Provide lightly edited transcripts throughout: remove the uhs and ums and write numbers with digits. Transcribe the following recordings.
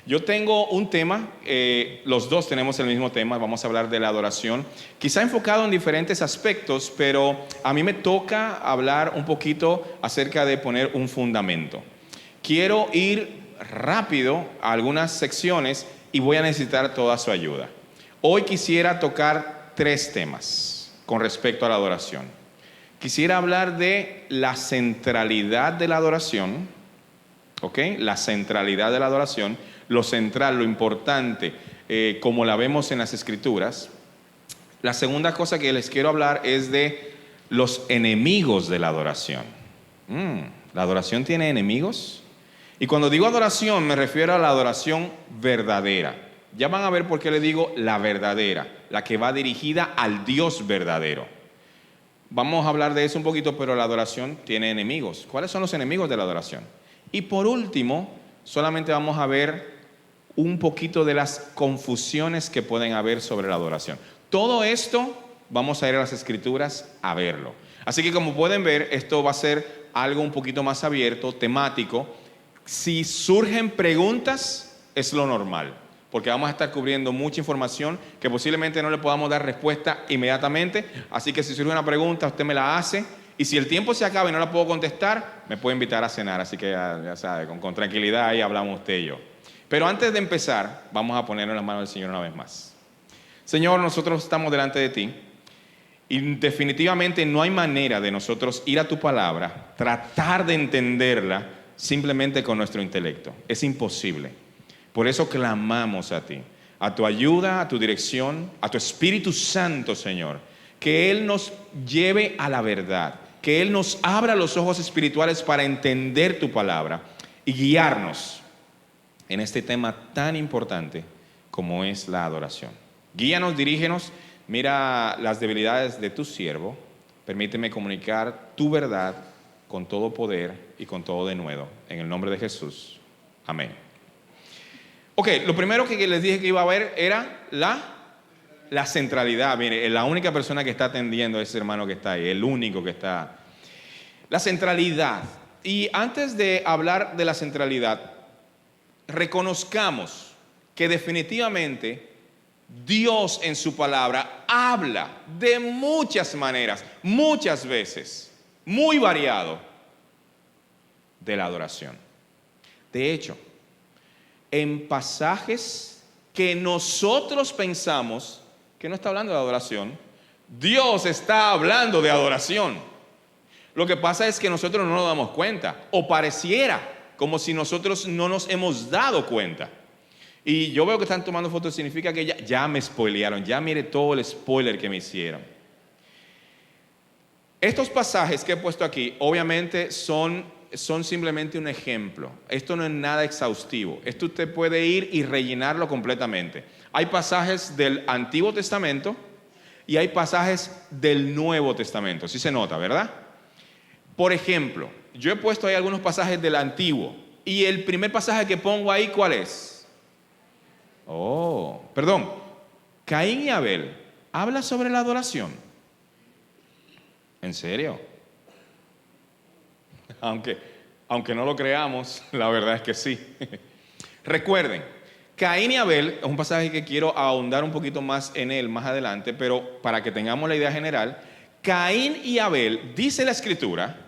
Yo tengo un tema, los dos tenemos el mismo tema, vamos a hablar de la adoración, quizá enfocado en diferentes aspectos, pero a mí me toca hablar un poquito acerca de poner un fundamento. Quiero ir rápido a algunas secciones y voy a necesitar toda su ayuda. Hoy quisiera tocar 3 temas con respecto a la adoración. Quisiera hablar de la centralidad de la adoración, ¿ok? La centralidad de la adoración, lo central, lo importante, como la vemos en las Escrituras. La segunda cosa que les quiero hablar es de los enemigos de la adoración. ¿La adoración tiene enemigos? Y cuando digo adoración, me refiero a la adoración verdadera. Ya van a ver por qué le digo la verdadera, la que va dirigida al Dios verdadero. Vamos a hablar de eso un poquito, pero la adoración tiene enemigos. ¿Cuáles son los enemigos de la adoración? Y por último, solamente vamos a ver un poquito de las confusiones que pueden haber sobre la adoración. Todo esto vamos a ir a las Escrituras a verlo. Así que como pueden ver, esto va a ser algo un poquito más abierto, temático. Si surgen preguntas, es lo normal, porque vamos a estar cubriendo mucha información que posiblemente no le podamos dar respuesta inmediatamente. Así que si surge una pregunta, usted me la hace. Y si el tiempo se acaba y no la puedo contestar, me puede invitar a cenar. Así que ya sabe, con tranquilidad ahí hablamos usted y yo. Pero antes de empezar, vamos a ponernos en las manos del Señor una vez más. Señor, nosotros estamos delante de ti y definitivamente no hay manera de nosotros ir a tu palabra, tratar de entenderla simplemente con nuestro intelecto. Es imposible. Por eso clamamos a ti, a tu ayuda, a tu dirección, a tu Espíritu Santo, Señor, que Él nos lleve a la verdad, que Él nos abra los ojos espirituales para entender tu palabra y guiarnos en este tema tan importante como es la adoración. Guíanos, dirígenos, mira las debilidades de tu siervo, permíteme comunicar tu verdad con todo poder y con todo denuedo, en el nombre de Jesús. Amén. Ok, lo primero que les dije que iba a ver era la centralidad. Mire, la única persona que está atendiendo es ese hermano que está ahí, el único que está. La centralidad. Y antes de hablar de la centralidad, reconozcamos que definitivamente Dios en su palabra habla de muchas maneras, muchas veces, muy variado, de la adoración. De hecho, en pasajes que nosotros pensamos que no está hablando de adoración, Dios está hablando de adoración. Lo que pasa es que nosotros no nos damos cuenta, o pareciera como si nosotros no nos hemos dado cuenta. Y yo veo que están tomando fotos, significa que ya me spoilearon, ya mire todo el spoiler que me hicieron. Estos pasajes que he puesto aquí, obviamente son simplemente un ejemplo. Esto no es nada exhaustivo. Esto usted puede ir y rellenarlo completamente. Hay pasajes del Antiguo Testamento y hay pasajes del Nuevo Testamento. Sí se nota, ¿verdad? Por ejemplo, yo he puesto ahí algunos pasajes del Antiguo. Y el primer pasaje que pongo ahí, ¿cuál es? Caín y Abel habla sobre la adoración. ¿En serio? Aunque no lo creamos, la verdad es que sí. Recuerden, Caín y Abel es un pasaje que quiero ahondar un poquito más en él más adelante, pero para que tengamos la idea general, Caín y Abel, dice la Escritura,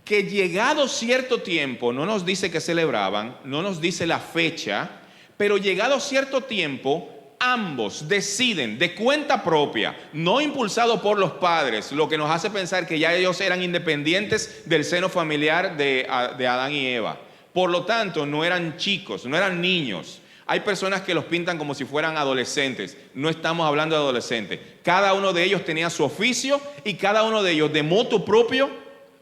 que llegado cierto tiempo, no nos dice que celebraban, no nos dice la fecha, pero llegado cierto tiempo, ambos deciden de cuenta propia, no impulsado por los padres, lo que nos hace pensar que ya ellos eran independientes del seno familiar de Adán y Eva. Por lo tanto, no eran chicos, no eran niños. Hay personas que los pintan como si fueran adolescentes. No estamos hablando de adolescentes. Cada uno de ellos tenía su oficio y cada uno de ellos de motu propio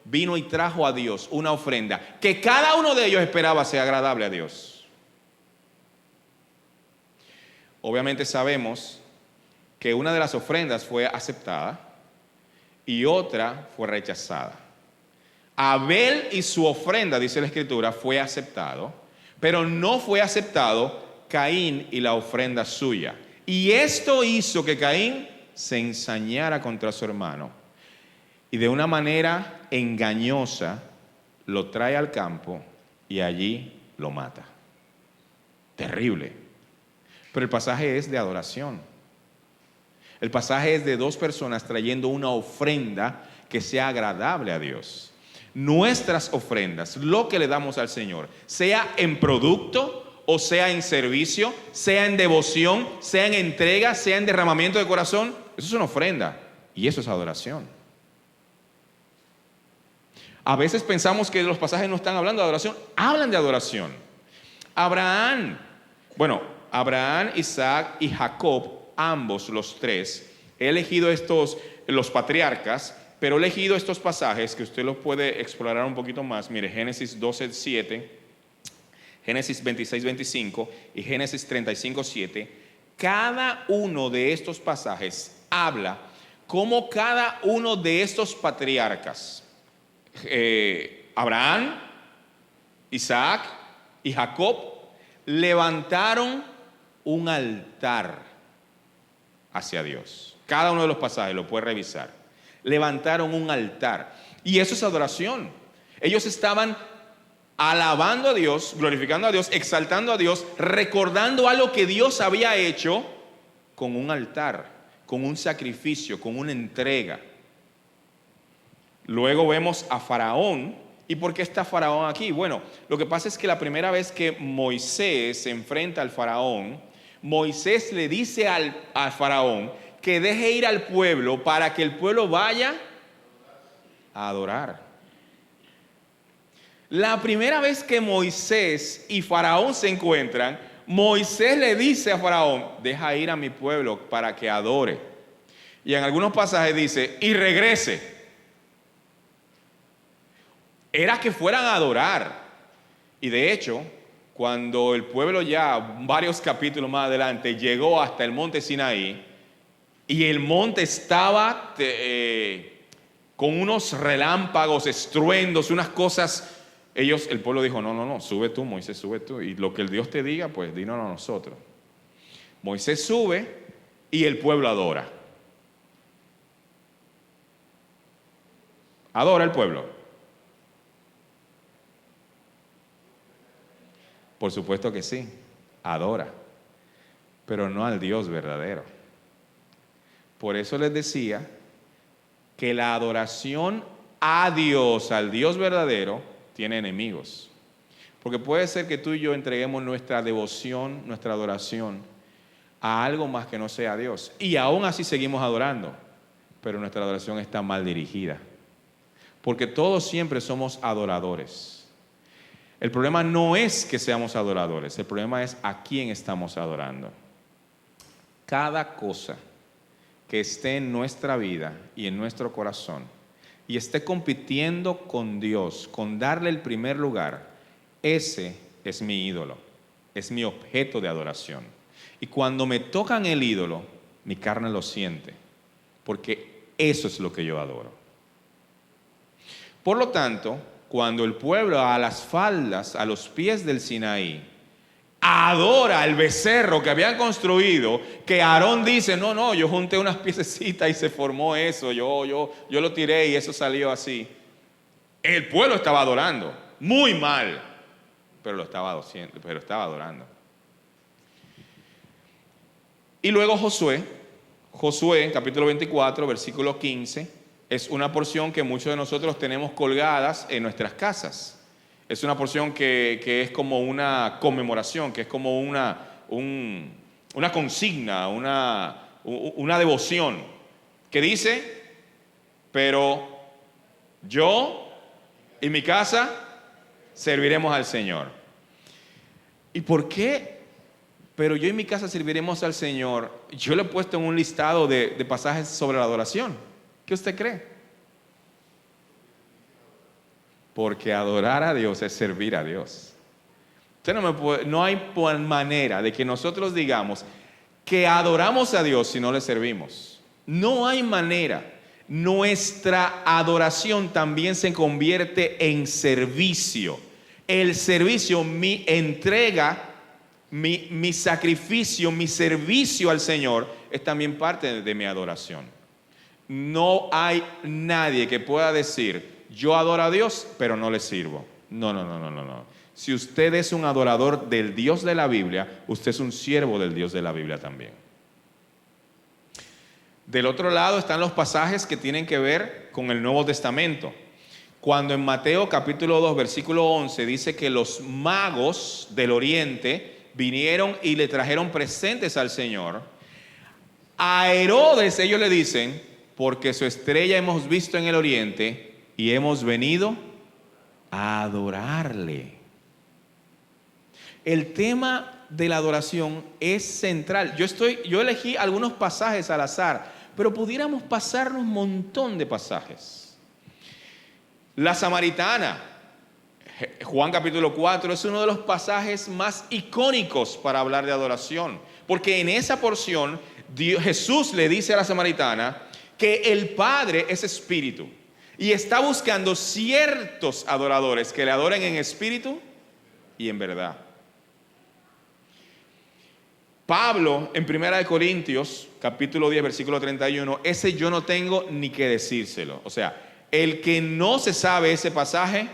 vino y trajo a Dios una ofrenda que cada uno de ellos esperaba sea agradable a Dios. Obviamente sabemos que una de las ofrendas fue aceptada y otra fue rechazada. Abel y su ofrenda, dice la Escritura, fue aceptado, pero no fue aceptado Caín y la ofrenda suya. Y esto hizo que Caín se ensañara contra su hermano y de una manera engañosa lo trae al campo y allí lo mata. terrible. Pero el pasaje es de adoración. El pasaje es de dos personas trayendo una ofrenda que sea agradable a Dios. Nuestras ofrendas, lo que le damos al Señor, sea en producto o sea en servicio, sea en devoción, sea en entrega, sea en derramamiento de corazón, eso es una ofrenda y eso es adoración. A veces pensamos que los pasajes no están hablando de adoración, hablan de adoración. Abraham, Isaac y Jacob, ambos los tres, he elegido los patriarcas, pero he elegido estos pasajes que usted los puede explorar un poquito más. Mire, Génesis 12:7, Génesis 26:25 y Génesis 35:7. Cada uno de estos pasajes habla cómo cada uno de estos patriarcas, Abraham, Isaac y Jacob, levantaron un altar hacia Dios. Cada uno de los pasajes lo puede revisar. Levantaron un altar. Y eso es adoración. Ellos estaban alabando a Dios, glorificando a Dios, exaltando a Dios, recordando algo que Dios había hecho con un altar, con un sacrificio, con una entrega. Luego vemos a Faraón. ¿Y por qué está Faraón aquí? Bueno, lo que pasa es que la primera vez que Moisés se enfrenta al Faraón, Moisés le dice al Faraón que deje ir al pueblo para que el pueblo vaya a adorar. La primera vez que Moisés y Faraón se encuentran, Moisés le dice a Faraón, deja ir a mi pueblo para que adore. Y en algunos pasajes dice, y regrese. Era que fueran a adorar. Y de hecho, cuando el pueblo ya, varios capítulos más adelante, llegó hasta el monte Sinaí, y el monte estaba con unos relámpagos, estruendos, unas cosas, el pueblo dijo, no, sube tú, Moisés, sube tú, y lo que el Dios te diga, pues dínos a nosotros. Moisés sube y el pueblo adora. Adora el pueblo. Por supuesto que sí, adora, pero no al Dios verdadero. Por eso les decía que la adoración a Dios, al Dios verdadero, tiene enemigos. Porque puede ser que tú y yo entreguemos nuestra devoción, nuestra adoración a algo más que no sea Dios. Y aún así seguimos adorando, pero nuestra adoración está mal dirigida. Porque todos siempre somos adoradores. El problema no es que seamos adoradores, el problema es a quién estamos adorando. Cada cosa que esté en nuestra vida y en nuestro corazón y esté compitiendo con Dios, con darle el primer lugar, ese es mi ídolo, es mi objeto de adoración. Y cuando me tocan el ídolo, mi carne lo siente, porque eso es lo que yo adoro. Por lo tanto, cuando el pueblo a las faldas, a los pies del Sinaí, adora el becerro que habían construido, que Aarón dice, no, yo junté unas piececitas y se formó eso, yo lo tiré y eso salió así. El pueblo estaba adorando, muy mal, pero estaba adorando. Y luego Josué, en capítulo 24, versículo 15, es una porción que muchos de nosotros tenemos colgadas en nuestras casas. Es una porción que es como una conmemoración, que es como una consigna, una devoción, que dice, pero yo y mi casa serviremos al Señor. ¿Y por qué? Pero yo y mi casa serviremos al Señor. Yo le he puesto en un listado de pasajes sobre la adoración. ¿Qué usted cree? Porque adorar a Dios es servir a Dios. Usted no hay manera de que nosotros digamos que adoramos a Dios si no le servimos. No hay manera. Nuestra adoración también se convierte en servicio. El servicio, mi entrega, mi sacrificio, mi servicio al Señor es también parte de mi adoración. No hay nadie que pueda decir, yo adoro a Dios, pero no le sirvo. No. Si usted es un adorador del Dios de la Biblia, usted es un siervo del Dios de la Biblia también. Del otro lado están los pasajes que tienen que ver con el Nuevo Testamento. Cuando en Mateo capítulo 2, versículo 11, dice que los magos del oriente vinieron y le trajeron presentes al Señor. A Herodes ellos le dicen, porque su estrella hemos visto en el oriente y hemos venido a adorarle. El tema de la adoración es central. Yo elegí algunos pasajes al azar, pero pudiéramos pasarnos un montón de pasajes. La samaritana, Juan capítulo 4, es uno de los pasajes más icónicos para hablar de adoración, porque en esa porción Jesús le dice a la samaritana que el Padre es espíritu y está buscando ciertos adoradores que le adoren en espíritu y en verdad. Pablo en 1 Corintios capítulo 10 versículo 31, ese yo no tengo ni que decírselo. O sea, el que no se sabe ese pasaje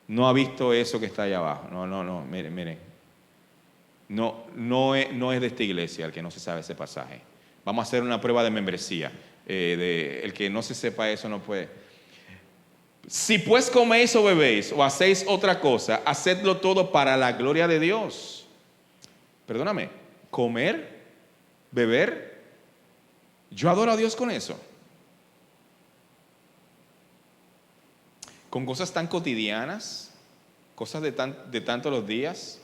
no ha visto eso que está allá abajo. No, miren. No es de esta iglesia el que no se sabe ese pasaje. Vamos a hacer una prueba de membresía. El que no se sepa eso no puede. Si pues coméis o bebéis o hacéis otra cosa, hacedlo todo para la gloria de Dios. Perdóname, comer, beber, yo adoro a Dios con eso. Con cosas tan cotidianas, cosas de tantos los días,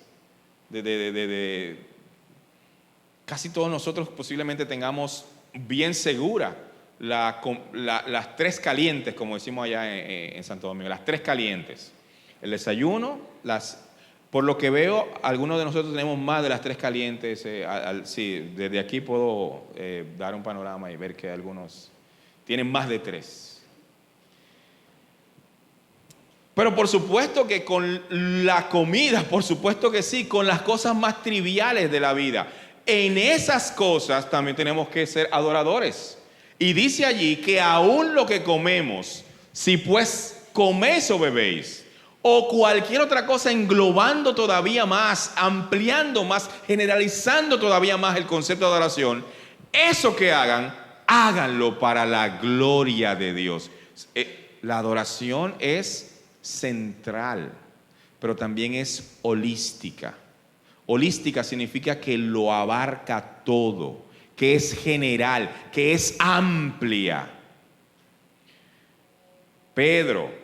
casi todos nosotros posiblemente tengamos bien segura las tres calientes, como decimos allá en Santo Domingo, las tres calientes. El desayuno, por lo que veo, algunos de nosotros tenemos más de las tres calientes. Sí, desde aquí puedo dar un panorama y ver que algunos tienen más de tres. Pero por supuesto que con la comida, por supuesto que sí, con las cosas más triviales de la vida. En esas cosas también tenemos que ser adoradores. Y dice allí que aún lo que comemos, si pues coméis o bebéis, o cualquier otra cosa englobando todavía más, ampliando más, generalizando todavía más el concepto de adoración, eso que hagan, háganlo para la gloria de Dios. La adoración es central, pero también es holística. Holística significa que lo abarca todo, que es general, que es amplia. Pedro,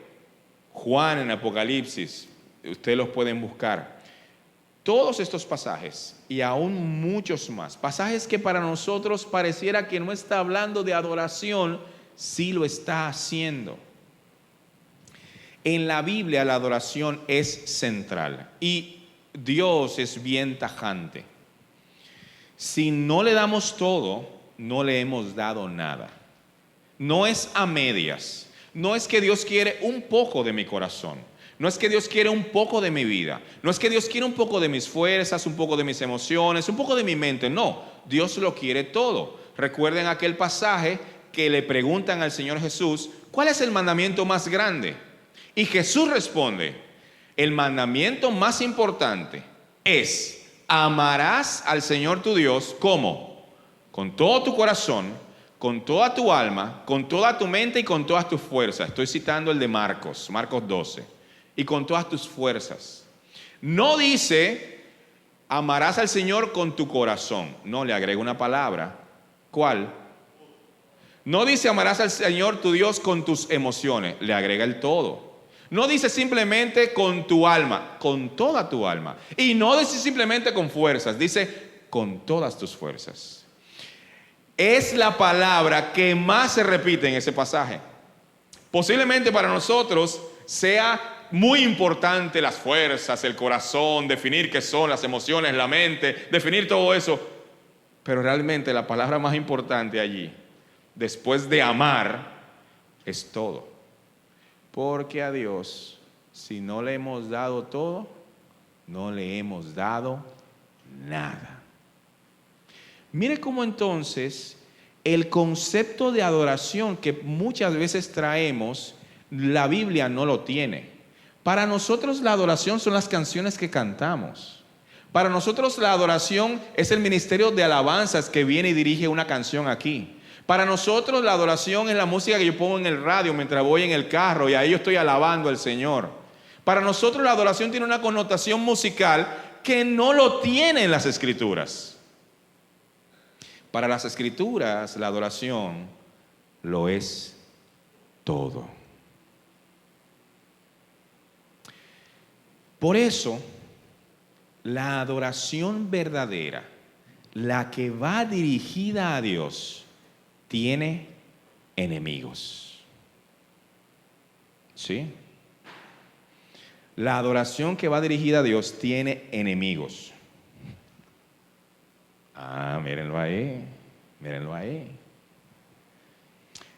Juan en Apocalipsis, ustedes los pueden buscar. Todos estos pasajes y aún muchos más, pasajes que para nosotros pareciera que no está hablando de adoración, sí lo está haciendo. En la Biblia la adoración es central y Dios es bien tajante. Si no le damos todo, no le hemos dado nada. No es a medias. No es que Dios quiere un poco de mi corazón. No es que Dios quiere un poco de mi vida. No es que Dios quiere un poco de mis fuerzas, un poco de mis emociones, un poco de mi mente. No, Dios lo quiere todo. Recuerden aquel pasaje que le preguntan al Señor Jesús, ¿cuál es el mandamiento más grande? Y Jesús responde, el mandamiento más importante es, amarás al Señor tu Dios, ¿cómo? Con todo tu corazón, con toda tu alma, con toda tu mente y con todas tus fuerzas. Estoy citando el de Marcos 12. Y con todas tus fuerzas. No dice, amarás al Señor con tu corazón. No, le agrega una palabra. ¿Cuál? No dice, amarás al Señor tu Dios con tus emociones. Le agrega el todo. No dice simplemente con tu alma, con toda tu alma. Y no dice simplemente con fuerzas, dice con todas tus fuerzas. Es la palabra que más se repite en ese pasaje. Posiblemente para nosotros sea muy importante las fuerzas, el corazón, definir qué son las emociones, la mente, definir todo eso. Pero realmente la palabra más importante allí, después de amar, es todo. Porque a Dios, si no le hemos dado todo, no le hemos dado nada. Mire cómo entonces el concepto de adoración que muchas veces traemos, la Biblia no lo tiene. Para nosotros la adoración son las canciones que cantamos. Para nosotros la adoración es el ministerio de alabanzas que viene y dirige una canción aquí. Para nosotros la adoración es la música que yo pongo en el radio mientras voy en el carro y ahí yo estoy alabando al Señor. Para nosotros la adoración tiene una connotación musical que no lo tiene en las Escrituras. Para las Escrituras la adoración lo es todo. Por eso, la adoración verdadera, la que va dirigida a Dios, tiene enemigos. ¿Sí? La adoración que va dirigida a Dios tiene enemigos. Mírenlo ahí, mírenlo ahí.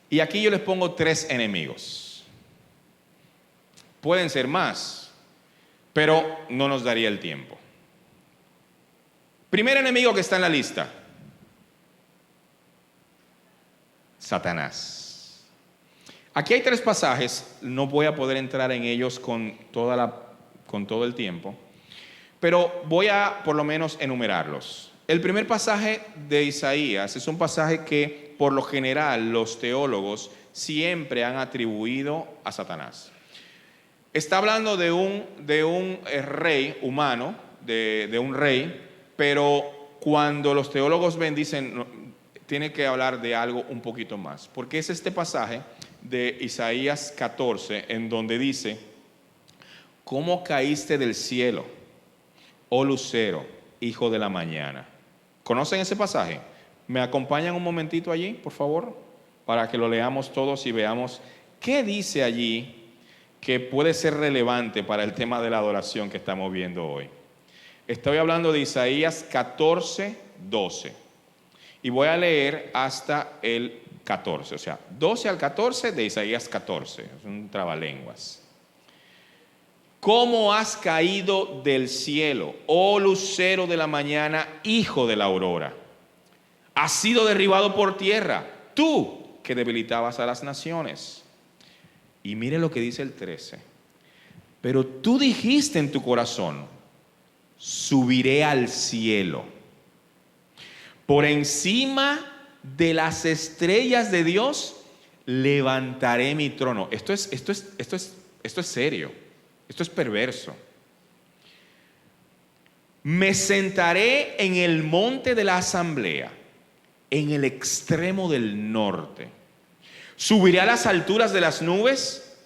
Y aquí yo les pongo 3 enemigos. Pueden ser más, pero no nos daría el tiempo. Primer enemigo que está en la lista: Satanás. Aquí hay 3 pasajes, no voy a poder entrar en ellos con todo el tiempo, pero voy a por lo menos enumerarlos. El primer pasaje de Isaías es un pasaje que por lo general los teólogos siempre han atribuido a Satanás. Está hablando de un rey humano, de un rey, pero cuando los teólogos ven, dicen, no, tiene que hablar de algo un poquito más. Porque es este pasaje de Isaías 14, en donde dice: ¿cómo caíste del cielo, oh lucero, hijo de la mañana? ¿Conocen ese pasaje? ¿Me acompañan un momentito allí, por favor? Para que lo leamos todos y veamos qué dice allí que puede ser relevante para el tema de la adoración que estamos viendo hoy. Estoy hablando de Isaías 14, 12. Y voy a leer hasta el 14, o sea, 12 al 14 de Isaías 14. Es un trabalenguas. ¿Cómo has caído del cielo, oh lucero de la mañana, hijo de la aurora? Has sido derribado por tierra, tú que debilitabas a las naciones. Y mire lo que dice el 13. Pero tú dijiste en tu corazón: subiré al cielo, por encima de las estrellas de Dios levantaré mi trono. Esto es serio, esto es perverso. Me sentaré en el monte de la asamblea, en el extremo del norte. Subiré a las alturas de las nubes,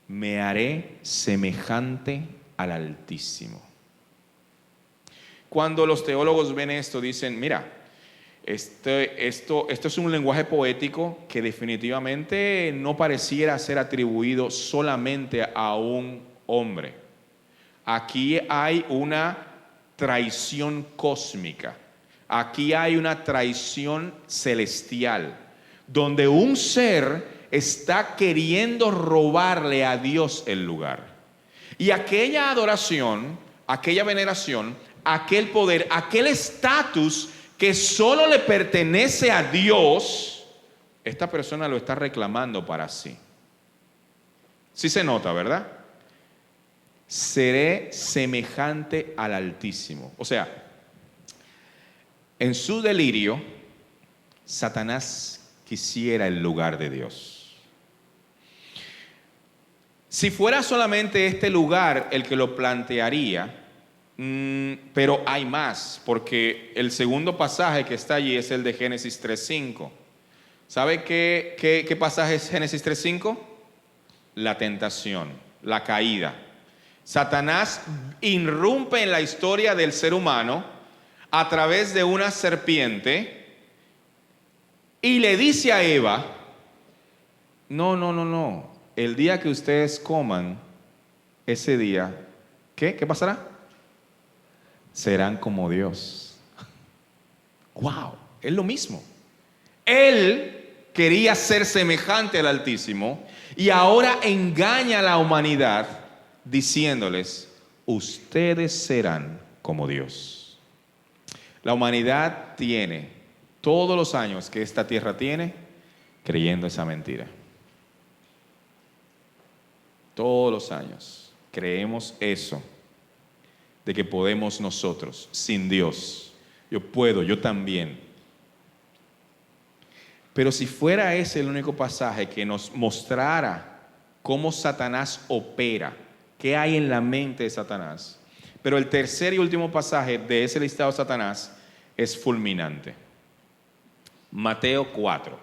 me haré semejante al Altísimo. Cuando los teólogos ven esto, dicen: mira, esto es un lenguaje poético que definitivamente no pareciera ser atribuido solamente a un hombre. Aquí hay una traición cósmica, aquí hay una traición celestial, donde un ser está queriendo robarle a Dios el lugar. Y aquella adoración, aquella veneración, aquel poder, aquel estatus que solo le pertenece a Dios, esta persona lo está reclamando para sí. Sí se nota, ¿verdad? Seré semejante al Altísimo. O sea, en su delirio, Satanás quisiera el lugar de Dios. Si fuera solamente este lugar el que lo plantearía, pero hay más, porque el segundo pasaje que está allí es el de Génesis 3:5. ¿Sabe qué pasaje es Génesis 3:5? La tentación, la caída. Satanás irrumpe en la historia del ser humano a través de una serpiente y le dice a Eva: no, el día que ustedes coman, ese día, ¿qué pasará? Serán como Dios. ¡Wow! Es lo mismo. Él quería ser semejante al Altísimo y ahora engaña a la humanidad diciéndoles: ustedes serán como Dios. La humanidad tiene todos los años que esta tierra tiene creyendo esa mentira. Todos los años. creemos eso, de que podemos nosotros, sin Dios. Yo puedo, yo también. Pero si fuera ese el único pasaje que nos mostrara cómo Satanás opera, qué hay en la mente de Satanás. Pero el tercer y último pasaje de ese listado de Satanás es fulminante. Mateo 4.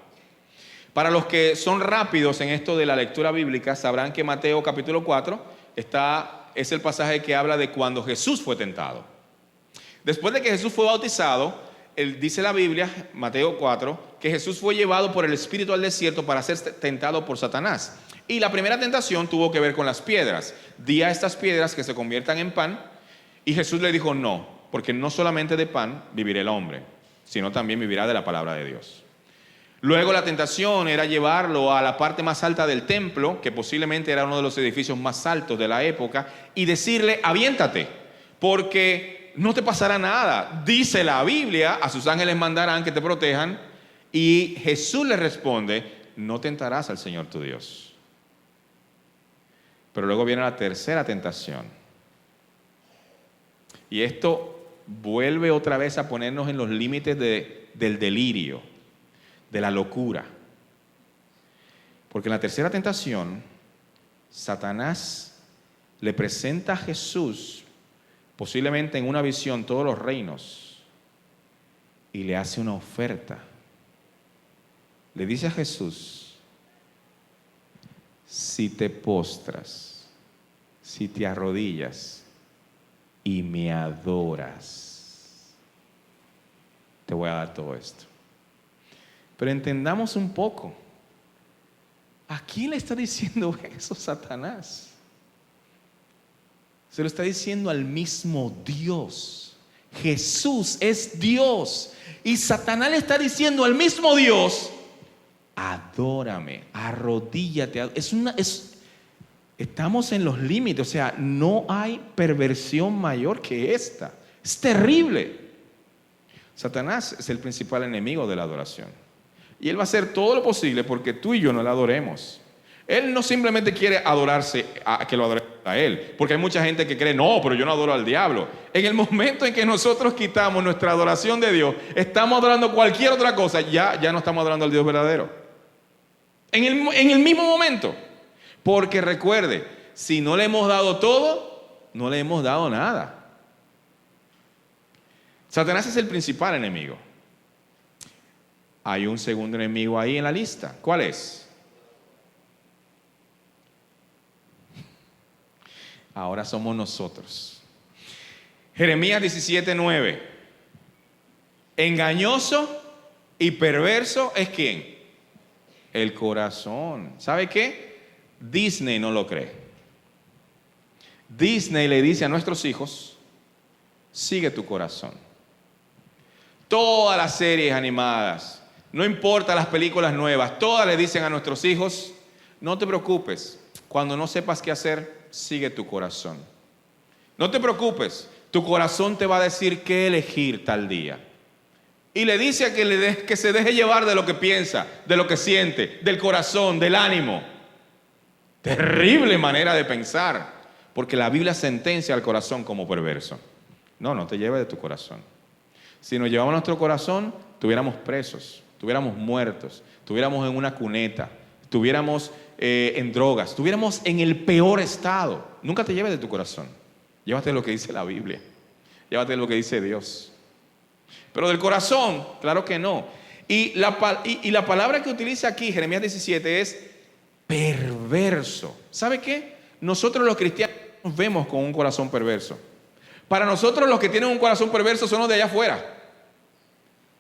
Para los que son rápidos en esto de la lectura bíblica, sabrán que Mateo capítulo 4 es el pasaje que habla de cuando Jesús fue tentado. Después de que Jesús fue bautizado, dice la Biblia, Mateo 4, que Jesús fue llevado por el Espíritu al desierto para ser tentado por Satanás. Y la primera tentación tuvo que ver con las piedras. Di a estas piedras que se conviertan en pan. Y Jesús le dijo no, porque no solamente de pan vivirá el hombre, sino también vivirá de la palabra de Dios. Luego la tentación era llevarlo a la parte más alta del templo, que posiblemente era uno de los edificios más altos de la época, y decirle, aviéntate, porque no te pasará nada. Dice la Biblia, a sus ángeles mandarán que te protejan, y Jesús le responde, no tentarás al Señor tu Dios. Pero luego viene la tercera tentación. Y esto vuelve otra vez a ponernos en los límites del delirio, de la locura. Porque en la tercera tentación, Satanás le presenta a Jesús, posiblemente en una visión, todos los reinos, y le hace una oferta. Le dice a Jesús, si te postras, si te arrodillas y me adoras, te voy a dar todo esto. Pero entendamos un poco, ¿a quién le está diciendo eso Satanás? Se lo está diciendo al mismo Dios. Jesús es Dios. Y Satanás le está diciendo al mismo Dios, adórame, arrodíllate. Estamos en los límites, o sea, no hay perversión mayor que esta. Es terrible. Satanás es el principal enemigo de la adoración. Y él va a hacer todo lo posible porque tú y yo no le adoremos. Él no simplemente quiere adorarse, que lo adoremos a él. Porque hay mucha gente que cree, no, pero yo no adoro al diablo. En el momento en que nosotros quitamos nuestra adoración de Dios, estamos adorando cualquier otra cosa, ya no estamos adorando al Dios verdadero. En el mismo momento. Porque recuerde, si no le hemos dado todo, no le hemos dado nada. Satanás es el principal enemigo. Hay un segundo enemigo ahí en la lista. ¿Cuál es? Ahora somos nosotros. Jeremías 17:9. Engañoso y perverso es ¿quién? El corazón. ¿Sabe qué? Disney no lo cree. Disney le dice a nuestros hijos, sigue tu corazón. Todas las series animadas, no importa las películas nuevas, todas le dicen a nuestros hijos, no te preocupes, cuando no sepas qué hacer, sigue tu corazón. No te preocupes, tu corazón te va a decir qué elegir tal día. Y le dice a que se deje llevar de lo que piensa, de lo que siente, del corazón, del ánimo. Terrible manera de pensar, porque la Biblia sentencia al corazón como perverso. No te lleves de tu corazón. Si nos llevamos nuestro corazón, estuviéramos presos, estuviéramos muertos, estuviéramos en una cuneta, estuviéramos en drogas, estuviéramos en el peor estado. Nunca te lleves de tu corazón. Llévate lo que dice la Biblia. Llévate lo que dice Dios. Pero del corazón, claro que no. Y la palabra que utiliza aquí, Jeremías 17, es perverso. ¿Sabe qué? Nosotros los cristianos nos vemos con un corazón perverso. Para nosotros los que tienen un corazón perverso son los de allá afuera.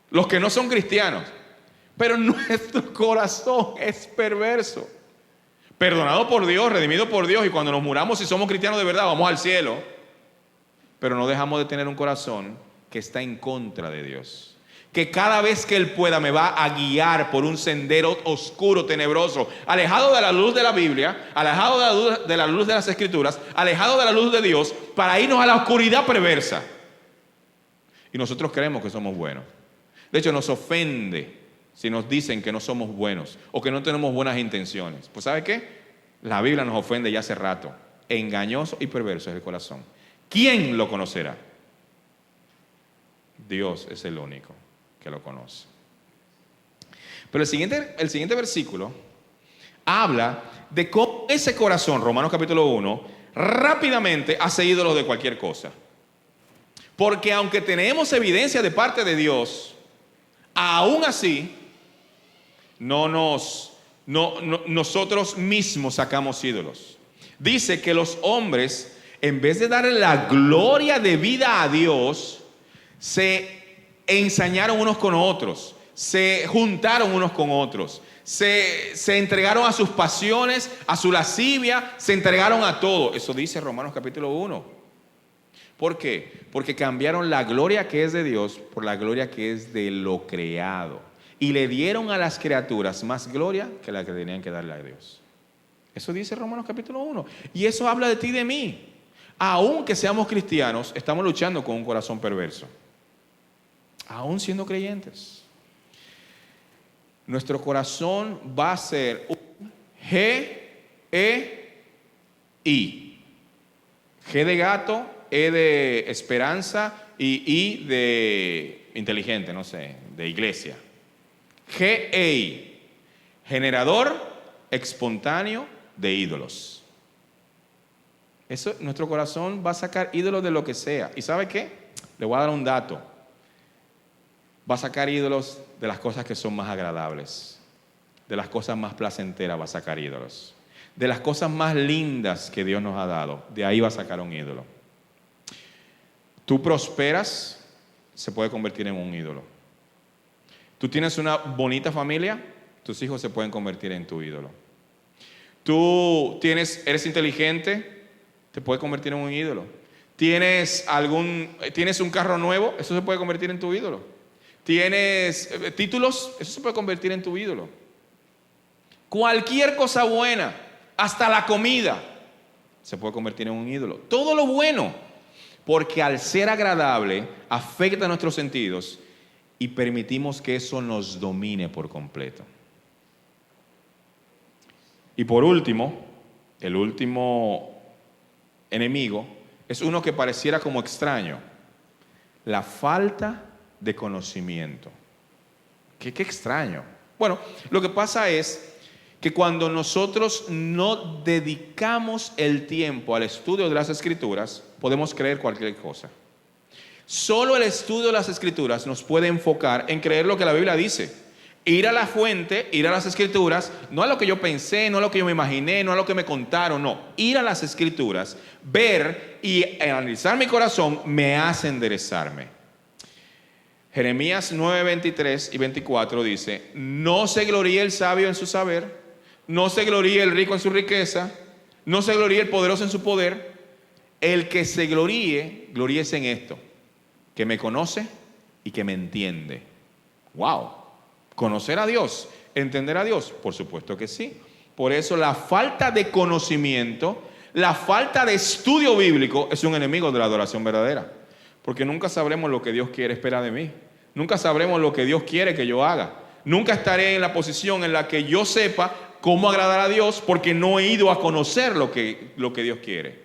Los que no son cristianos. Pero nuestro corazón es perverso. Perdonado por Dios, redimido por Dios. Y cuando nos muramos, si somos cristianos de verdad, vamos al cielo. Pero no dejamos de tener un corazón que está en contra de Dios. Que cada vez que Él pueda me va a guiar por un sendero oscuro, tenebroso, alejado de la luz de la Biblia, alejado de la luz de las Escrituras, alejado de la luz de Dios, para irnos a la oscuridad perversa. Y nosotros creemos que somos buenos. De hecho, nos ofende si nos dicen que no somos buenos o que no tenemos buenas intenciones. Pues ¿sabe qué? La Biblia nos ofende ya hace rato. engañoso y perverso es el corazón. ¿Quién lo conocerá? Dios es el único que lo conoce. Pero el siguiente versículo habla de cómo ese corazón, Romanos capítulo 1, rápidamente hace ídolos de cualquier cosa. Porque aunque tenemos evidencia de parte de Dios, aún así, nosotros mismos sacamos ídolos. Dice que los hombres, en vez de darle la gloria de vida a Dios, se ensañaron unos con otros, se juntaron unos con otros, se entregaron a sus pasiones, a su lascivia, se entregaron a todo. Eso dice Romanos capítulo 1. ¿Por qué? Porque cambiaron la gloria que es de Dios por la gloria que es de lo creado. Y le dieron a las criaturas más gloria que la que tenían que darle a Dios. Eso dice Romanos capítulo 1. Y eso habla de ti y de mí. Aunque seamos cristianos, estamos luchando con un corazón perverso. Aún siendo creyentes. Nuestro corazón va a ser un G-E-I. G de gato, E de esperanza y I de inteligente, no sé, de iglesia. G-E-I. Generador espontáneo de ídolos. Eso, nuestro corazón va a sacar ídolos de lo que sea. ¿Y sabe qué? Le voy a dar un dato. Va a sacar ídolos de las cosas que son más agradables, de las cosas más placenteras va a sacar ídolos, de las cosas más lindas que Dios nos ha dado, de ahí va a sacar un ídolo. Tú prosperas, se puede convertir en un ídolo. Tú tienes una bonita familia, tus hijos se pueden convertir en tu ídolo. Tú eres inteligente, te puede convertir en un ídolo. Tienes un carro nuevo, eso se puede convertir en tu ídolo. Tienes títulos, eso se puede convertir en tu ídolo. Cualquier cosa buena, hasta la comida, se puede convertir en un ídolo. Todo lo bueno, porque al ser agradable, afecta a nuestros sentidos y permitimos que eso nos domine por completo. Y por último, el último enemigo es uno que pareciera como extraño: la falta de conocimiento. Qué extraño. Bueno, lo que pasa es que cuando nosotros no dedicamos el tiempo al estudio de las Escrituras, podemos creer cualquier cosa. Solo el estudio de las Escrituras nos puede enfocar en creer lo que la Biblia dice. Ir a la fuente, ir a las Escrituras, no a lo que yo pensé, no a lo que yo me imaginé, no a lo que me contaron, no. Ir a las Escrituras, ver y analizar mi corazón me hace enderezarme. Jeremías 9, 23 y 24 dice: no se gloríe el sabio en su saber, no se gloríe el rico en su riqueza, no se gloríe el poderoso en su poder. El que se gloríese en esto, que me conoce y que me entiende. ¡Wow! ¿Conocer a Dios? ¿Entender a Dios? Por supuesto que sí. Por eso la falta de conocimiento, la falta de estudio bíblico es un enemigo de la adoración verdadera. Porque nunca sabremos lo que Dios quiere esperar de mí. Nunca sabremos lo que Dios quiere que yo haga. Nunca estaré en la posición en la que yo sepa cómo agradar a Dios, porque no he ido a conocer lo que Dios quiere.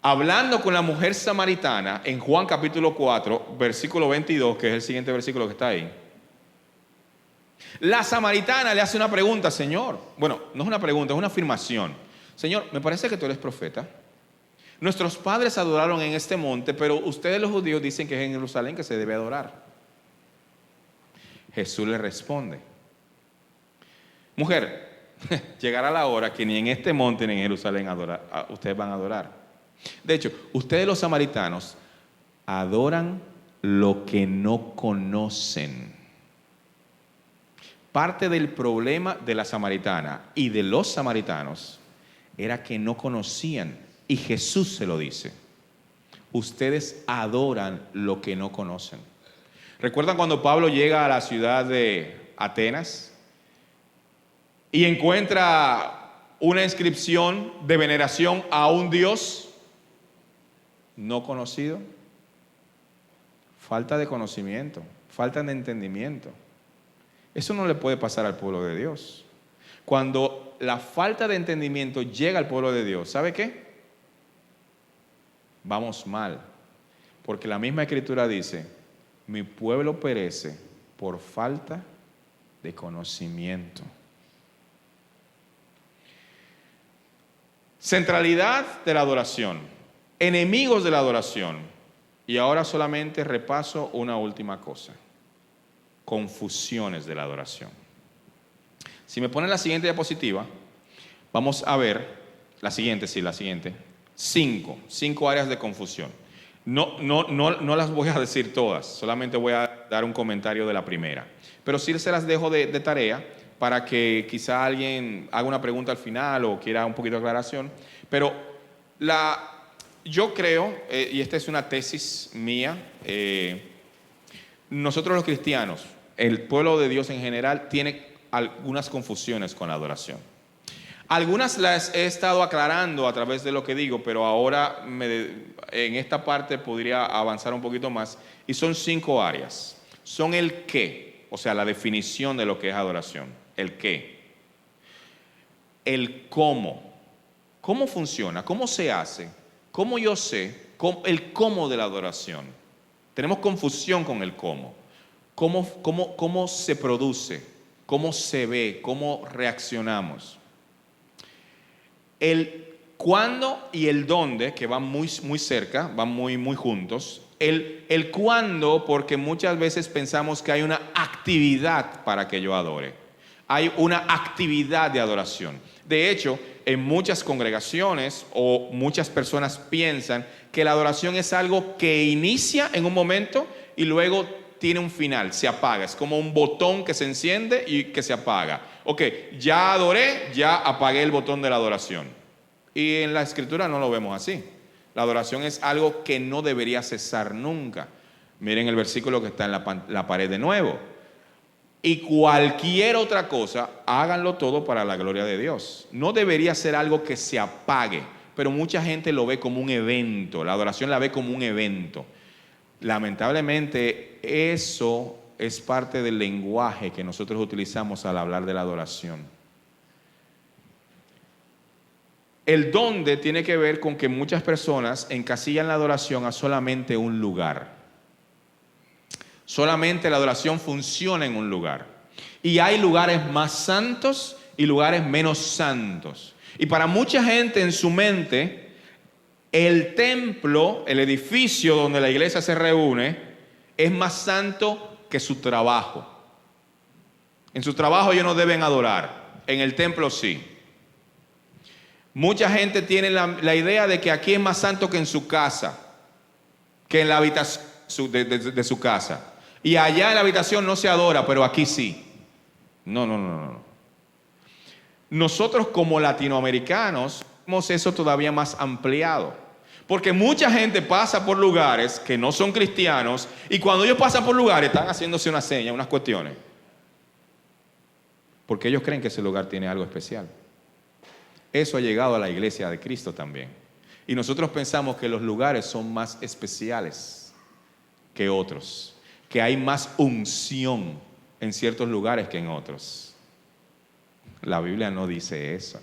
Hablando con la mujer samaritana en Juan capítulo 4, versículo 22, que es el siguiente versículo que está ahí. La samaritana le hace una pregunta: Señor. Bueno, no es una pregunta, es una afirmación. Señor, me parece que tú eres profeta. Nuestros padres adoraron en este monte, pero ustedes los judíos dicen que es en Jerusalén que se debe adorar. Jesús le responde: mujer, llegará la hora que ni en este monte ni en Jerusalén ustedes van a adorar. De hecho, ustedes los samaritanos adoran lo que no conocen. Parte del problema de la samaritana y de los samaritanos era que no conocían. Y Jesús se lo dice: ustedes adoran lo que no conocen. ¿Recuerdan cuando Pablo llega a la ciudad de Atenas y encuentra una inscripción de veneración a un Dios no conocido? Falta de conocimiento, falta de entendimiento. Eso no le puede pasar al pueblo de Dios. Cuando la falta de entendimiento llega al pueblo de Dios, ¿sabe qué? Vamos mal. Porque la misma Escritura dice, mi pueblo perece por falta de conocimiento. Centralidad de la adoración, enemigos de la adoración. Y ahora solamente repaso una última cosa, confusiones de la adoración. Si me ponen la siguiente diapositiva, vamos a ver, la siguiente, cinco áreas de confusión. No las voy a decir todas, solamente voy a dar un comentario de la primera. Pero sí se las dejo de tarea para que quizá alguien haga una pregunta al final o quiera un poquito de aclaración. Pero yo creo, y esta es una tesis mía, nosotros los cristianos, el pueblo de Dios en general, tiene algunas confusiones con la adoración. Algunas las he estado aclarando a través de lo que digo, pero ahora en esta parte podría avanzar un poquito más. Y son 5 áreas. Son el qué, o sea, la definición de lo que es adoración. El qué. El cómo. ¿Cómo funciona? ¿Cómo se hace? ¿Cómo yo sé? El cómo de la adoración. Tenemos confusión con el cómo. ¿Cómo se produce? ¿Cómo se ve? ¿Cómo reaccionamos? El cuándo y el dónde, que van muy cerca, van muy juntos. El cuándo, porque muchas veces pensamos que hay una actividad para que yo adore. Hay una actividad de adoración. De hecho, en muchas congregaciones o muchas personas piensan que la adoración es algo que inicia en un momento y luego tiene un final, se apaga. Es como un botón que se enciende y que se apaga. Ok, ya adoré, ya apagué el botón de la adoración. Y en la Escritura no lo vemos así. La adoración es algo que no debería cesar nunca. Miren el versículo que está en la pared de nuevo. Y cualquier otra cosa, háganlo todo para la gloria de Dios. No debería ser algo que se apague, pero mucha gente lo ve como un evento. La adoración la ve como un evento. Lamentablemente, eso es parte del lenguaje que nosotros utilizamos al hablar de la adoración. El dónde tiene que ver con que muchas personas encasillan la adoración a solamente un lugar. Solamente la adoración funciona en un lugar. Y hay lugares más santos y lugares menos santos. Y para mucha gente en su mente, el templo, el edificio donde la iglesia se reúne, es más santo que su trabajo. En su trabajo ellos no deben adorar, en el templo sí. Mucha gente tiene la idea de que aquí es más santo que en su casa, que en la habitación de su casa. Y allá en la habitación no se adora, pero aquí sí. No. Nosotros como latinoamericanos vemos eso todavía más ampliado. Porque mucha gente pasa por lugares que no son cristianos y cuando ellos pasan por lugares están haciéndose una seña, unas cuestiones. Porque ellos creen que ese lugar tiene algo especial. Eso ha llegado a la iglesia de Cristo también. Y nosotros pensamos que los lugares son más especiales que otros. Que hay más unción en ciertos lugares que en otros. La Biblia no dice eso.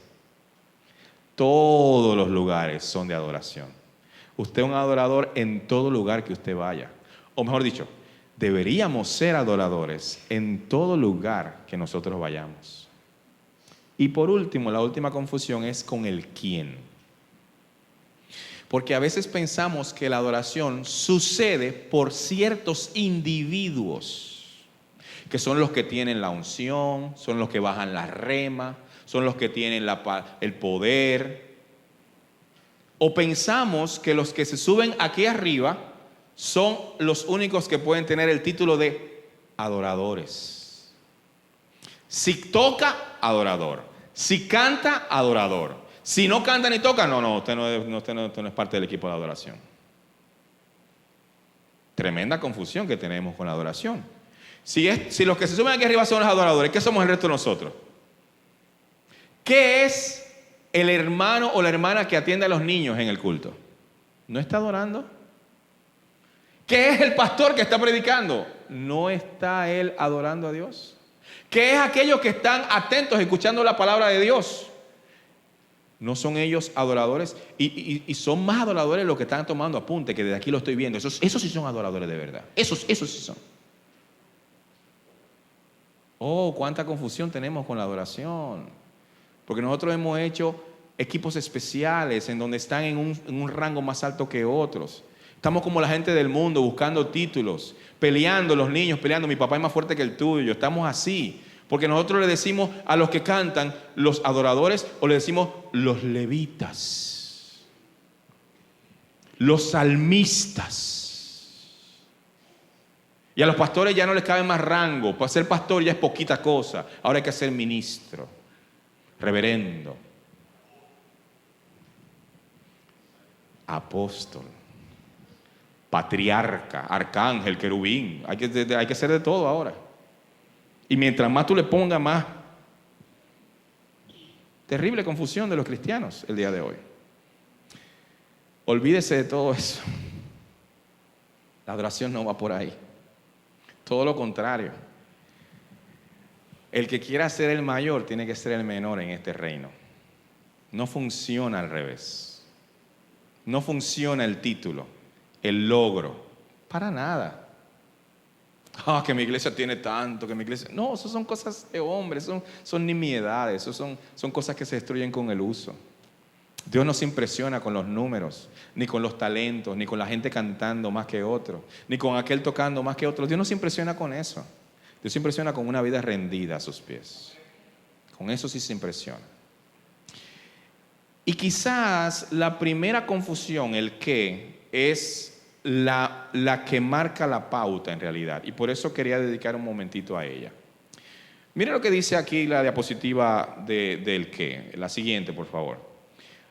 Todos los lugares son de adoración. Usted es un adorador en todo lugar que usted vaya. O mejor dicho, deberíamos ser adoradores en todo lugar que nosotros vayamos. Y por último, la última confusión es con el quién. Porque a veces pensamos que la adoración sucede por ciertos individuos, que son los que tienen la unción, son los que bajan la rema, son los que tienen el poder. O pensamos que los que se suben aquí arriba son los únicos que pueden tener el título de adoradores. Si toca, adorador. Si canta, adorador. Si no canta ni toca, usted no es parte del equipo de adoración. Tremenda confusión que tenemos con la adoración. Si los que se suben aquí arriba son los adoradores, ¿qué somos el resto de nosotros? ¿Qué es el hermano o la hermana que atiende a los niños en el culto? ¿No está adorando? ¿Qué es el pastor que está predicando? ¿No está él adorando a Dios? ¿Qué es aquellos que están atentos escuchando la palabra de Dios? ¿No son ellos adoradores? Y son más adoradores los que están tomando apunte, que desde aquí lo estoy viendo. Esos sí son adoradores de verdad. Esos sí son. Oh, cuánta confusión tenemos con la adoración. Porque nosotros hemos hecho equipos especiales en donde están en un rango más alto que otros. Estamos como la gente del mundo buscando títulos, peleando los niños, peleando, mi papá es más fuerte que el tuyo. Estamos así. Porque nosotros le decimos a los que cantan los adoradores o le decimos los levitas, los salmistas. Y a los pastores ya no les cabe más rango. Para ser pastor ya es poquita cosa. Ahora hay que ser ministro, reverendo, apóstol, patriarca, arcángel, querubín. Hay que ser de todo ahora. Y mientras más tú le pongas, más. Terrible confusión de los cristianos el día de hoy. Olvídese de todo eso. La adoración no va por ahí. Todo lo contrario. El que quiera ser el mayor tiene que ser el menor en este reino. No funciona al revés. No funciona el título, el logro. Para nada. Que mi iglesia tiene tanto, que mi iglesia... No, eso son cosas de hombres, son nimiedades, eso son cosas que se destruyen con el uso. Dios no se impresiona con los números, ni con los talentos, ni con la gente cantando más que otro, ni con aquel tocando más que otro. Dios no se impresiona con eso. Dios se impresiona con una vida rendida a sus pies. Con eso sí se impresiona. Y quizás la primera confusión, el qué, es la que marca la pauta en realidad. Y por eso quería dedicar un momentito a ella. Miren lo que dice aquí la diapositiva del qué. La siguiente, por favor.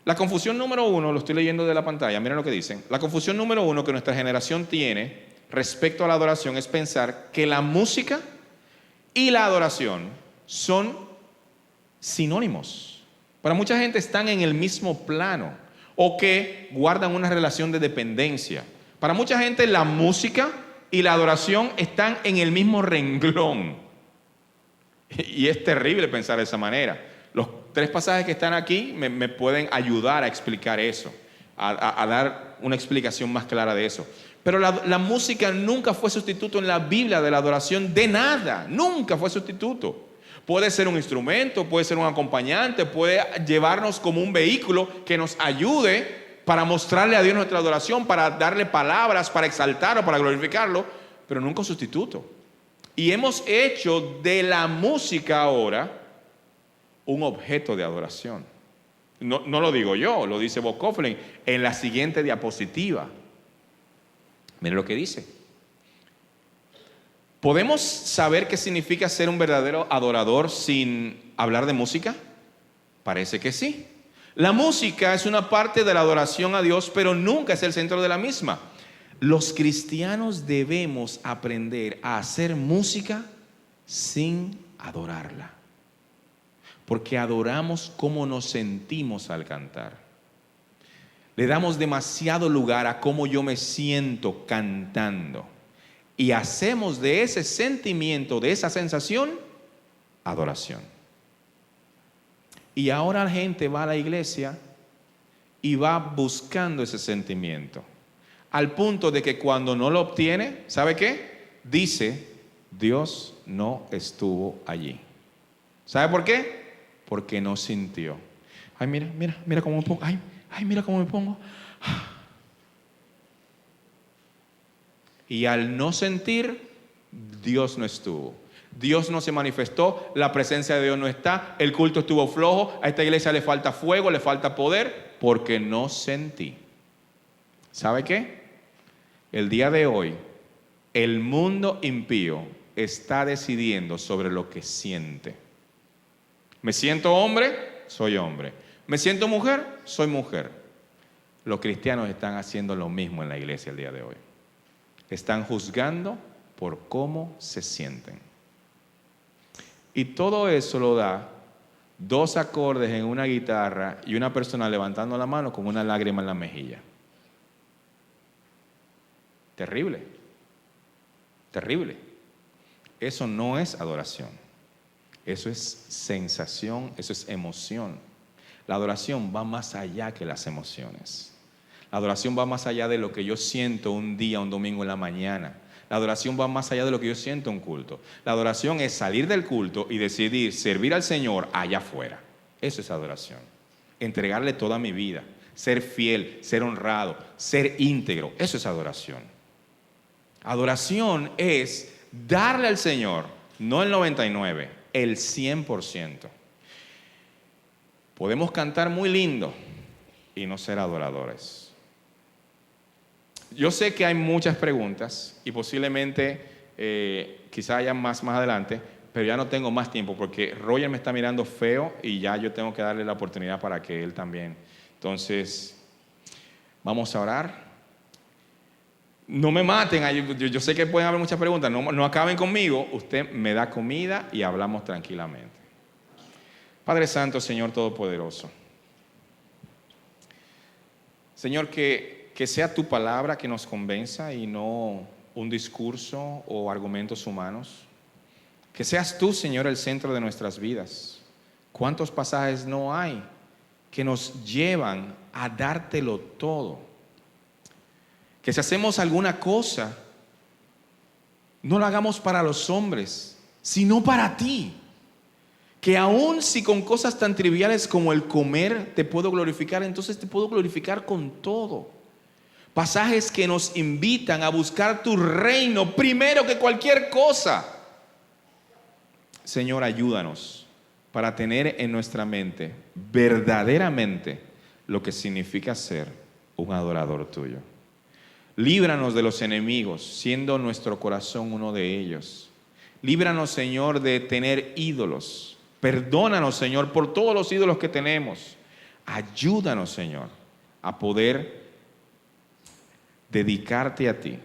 La confusión número 1, lo estoy leyendo de la pantalla, miren lo que dicen. La confusión número 1 que nuestra generación tiene respecto a la adoración es pensar que la música y la adoración son sinónimos. Para mucha gente están en el mismo plano o que guardan una relación de dependencia. Para mucha gente la música y la adoración están en el mismo renglón. Y es terrible pensar de esa manera. Los 3 pasajes que están aquí me pueden ayudar a explicar eso, a dar una explicación más clara de eso. Pero la música nunca fue sustituto en la Biblia de la adoración de nada. Nunca fue sustituto. Puede ser un instrumento, puede ser un acompañante, puede llevarnos como un vehículo que nos ayude para mostrarle a Dios nuestra adoración, para darle palabras, para exaltarlo, para glorificarlo, pero nunca un sustituto. Y hemos hecho de la música ahora un objeto de adoración. No lo digo yo, lo dice Bob Kauflin en la siguiente diapositiva. Miren lo que dice. ¿Podemos saber qué significa ser un verdadero adorador sin hablar de música? Parece que sí. La música es una parte de la adoración a Dios, pero nunca es el centro de la misma. Los cristianos debemos aprender a hacer música sin adorarla. Porque adoramos cómo nos sentimos al cantar. Le damos demasiado lugar a cómo yo me siento cantando. Y hacemos de ese sentimiento, de esa sensación, adoración. Y ahora la gente va a la iglesia y va buscando ese sentimiento. Al punto de que cuando no lo obtiene, ¿sabe qué? Dice, Dios no estuvo allí. ¿Sabe por qué? Porque no sintió. Ay, mira cómo me pongo. Ay, mira cómo me pongo. Y al no sentir, Dios no estuvo. Dios no se manifestó, la presencia de Dios no está, el culto estuvo flojo, a esta iglesia le falta fuego, le falta poder, porque no sentí. ¿Sabe qué? El día de hoy, el mundo impío está decidiendo sobre lo que siente. ¿Me siento hombre? Soy hombre. ¿Me siento mujer? Soy mujer. Los cristianos están haciendo lo mismo en la iglesia el día de hoy. Están juzgando por cómo se sienten. Y todo eso lo da 2 acordes en una guitarra y una persona levantando la mano con una lágrima en la mejilla. Terrible. Terrible. Eso no es adoración. Eso es sensación, eso es emoción. La adoración va más allá que las emociones. La adoración va más allá de lo que yo siento un día, un domingo en la mañana. La adoración va más allá de lo que yo siento en un culto. La adoración es salir del culto y decidir servir al Señor allá afuera. Eso es adoración. Entregarle toda mi vida, ser fiel, ser honrado, ser íntegro. Eso es adoración. Adoración es darle al Señor, no el 99%, el 100%. Podemos cantar muy lindo y no ser adoradores. Yo sé que hay muchas preguntas y posiblemente quizá haya más adelante, pero ya no tengo más tiempo porque Roger me está mirando feo y ya yo tengo que darle la oportunidad para que él también. Entonces, vamos a orar. No me maten, yo sé que pueden haber muchas preguntas, no acaben conmigo, usted me da comida y hablamos tranquilamente. Padre Santo, Señor Todopoderoso, Señor, que sea tu palabra que nos convenza y no un discurso o argumentos humanos. Que seas tú, Señor, el centro de nuestras vidas. ¿Cuántos pasajes no hay que nos llevan a dártelo todo? Que si hacemos alguna cosa, no lo hagamos para los hombres, sino para ti. Que aun si con cosas tan triviales como el comer te puedo glorificar, entonces te puedo glorificar con todo. Pasajes que nos invitan a buscar tu reino primero que cualquier cosa. Señor, ayúdanos para tener en nuestra mente verdaderamente lo que significa ser un adorador tuyo. Líbranos de los enemigos, siendo nuestro corazón uno de ellos. Líbranos, Señor, de tener ídolos. Perdónanos, Señor, por todos los ídolos que tenemos. Ayúdanos, Señor, a poder dedicarte a ti.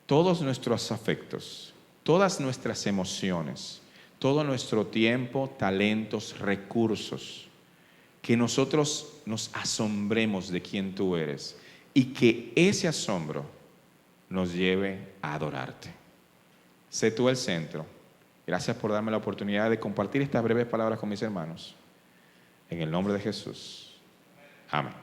Todos nuestros afectos, todas nuestras emociones, todo nuestro tiempo, talentos, recursos, que nosotros nos asombremos de quién tú eres y que ese asombro nos lleve a adorarte. Sé tú el centro. Gracias por darme la oportunidad de compartir estas breves palabras con mis hermanos. En el nombre de Jesús. Amén.